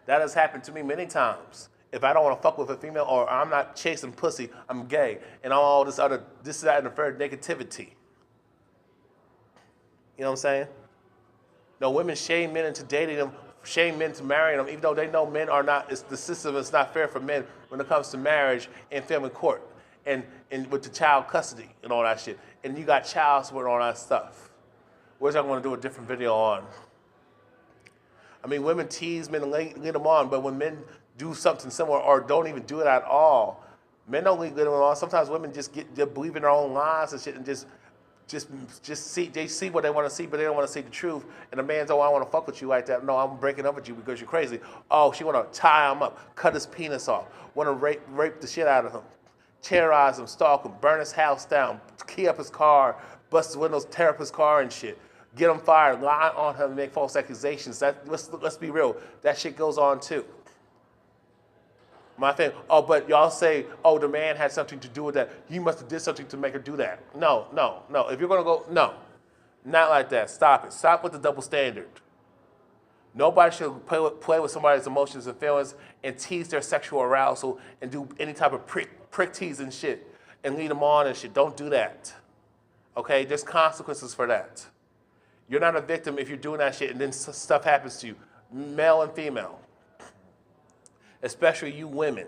That has happened to me many times. If I don't want to fuck with a female, or I'm not chasing pussy, I'm gay, and all this, that, and the third negativity. You know what I'm saying? No, women shame men into dating them, shame men to marrying them, even though they know men are not, the system is not fair for men when it comes to marriage and family court, and with the child custody and all that shit. And you got child support and all that stuff. Which I'm going to do a different video on. I mean, women tease men and lead them on, but when men do something similar or don't even do it at all, men don't lead them on. Sometimes women they believe in their own lies and shit, and just see what they want to see, but they don't want to see the truth. And the man's, oh, I want to fuck with you like that. No, I'm breaking up with you because you're crazy. Oh, she want to tie him up, cut his penis off, want to rape the shit out of him, terrorize him, stalk him, burn his house down, key up his car, bust his windows, tear up his car and shit. Get him fired, lie on him, make false accusations. Let's be real. That shit goes on too. My thing, oh, but y'all say, oh, the man had something to do with that. He must have did something to make her do that. No. If you're going to go, no. Not like that. Stop it. Stop with the double standard. Nobody should play with somebody's emotions and feelings and tease their sexual arousal and do any type of prick tease and shit and lead them on and shit. Don't do that. Okay? There's consequences for that. You're not a victim if you're doing that shit and then stuff happens to you, male and female. Especially you women.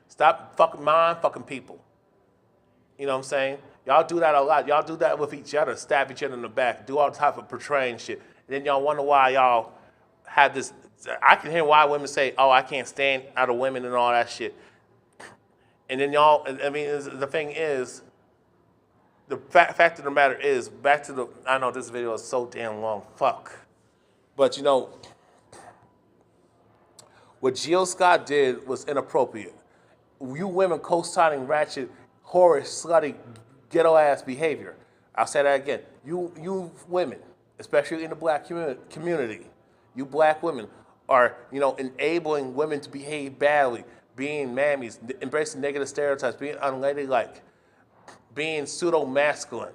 Stop fucking people. You know what I'm saying? Y'all do that a lot. Y'all do that with each other, stab each other in the back, do all type of portraying shit. And then y'all wonder why y'all have this. I can hear why women say, oh, I can't stand out of women and all that shit. And then y'all, I mean, the thing is, the fact of the matter is, back to I know this video is so damn long, fuck. But what Jill Scott did was inappropriate. You women co-signing ratchet, whorish, slutty, ghetto-ass behavior. I'll say that again. You women, especially in the black community, you black women are, enabling women to behave badly, being mammies, embracing negative stereotypes, being unladylike, being pseudo-masculine,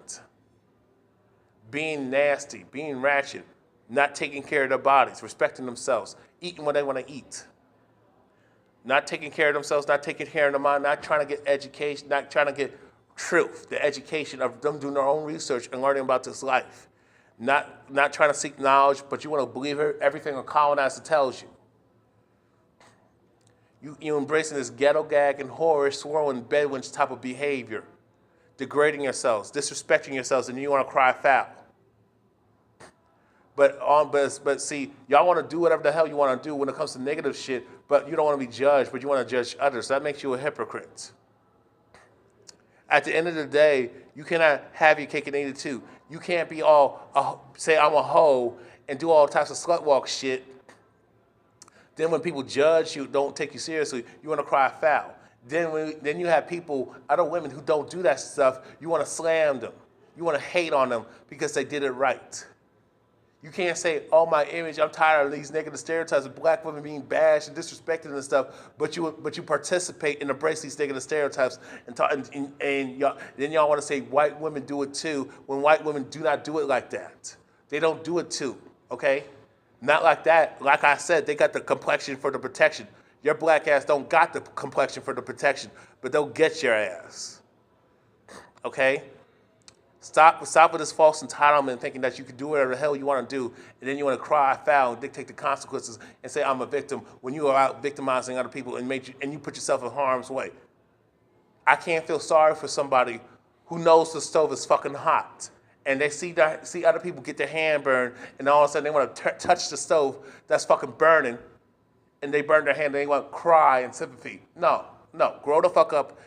being nasty, being ratchet, not taking care of their bodies, respecting themselves, eating what they want to eat, not taking care of themselves, not taking care of their mind, not trying to get education, not trying to get truth, the education of them doing their own research and learning about this life, not trying to seek knowledge, but you want to believe everything a colonizer tells you. You embracing this ghetto gag and whorish, swirling bedwetch type of behavior, degrading yourselves, disrespecting yourselves, and you want to cry foul. But see, y'all want to do whatever the hell you want to do when it comes to negative shit, but you don't want to be judged, but you want to judge others. That makes you a hypocrite. At the end of the day, you cannot have your cake and eat it too. You can't be say I'm a hoe and do all types of slut walk shit. Then when people judge you, don't take you seriously, you want to cry foul. Then you have people, other women who don't do that stuff. You want to slam them. You want to hate on them because they did it right. You can't say, oh, my image, I'm tired of these negative stereotypes of black women being bashed and disrespected and stuff, but you participate and embrace these negative stereotypes and then y'all want to say white women do it too when white women do not do it like that. They don't do it too, okay? Not like that. Like I said, they got the complexion for the protection. Your black ass don't got the complexion for the protection, but they'll get your ass, okay? Stop with this false entitlement, thinking that you can do whatever the hell you want to do, and then you want to cry foul and dictate the consequences and say I'm a victim when you are out victimizing other people and you put yourself in harm's way. I can't feel sorry for somebody who knows the stove is fucking hot, and they see other people get their hand burned, and all of a sudden they want to touch the stove that's fucking burning, and they burn their hand, and they want to cry in sympathy. No, grow the fuck up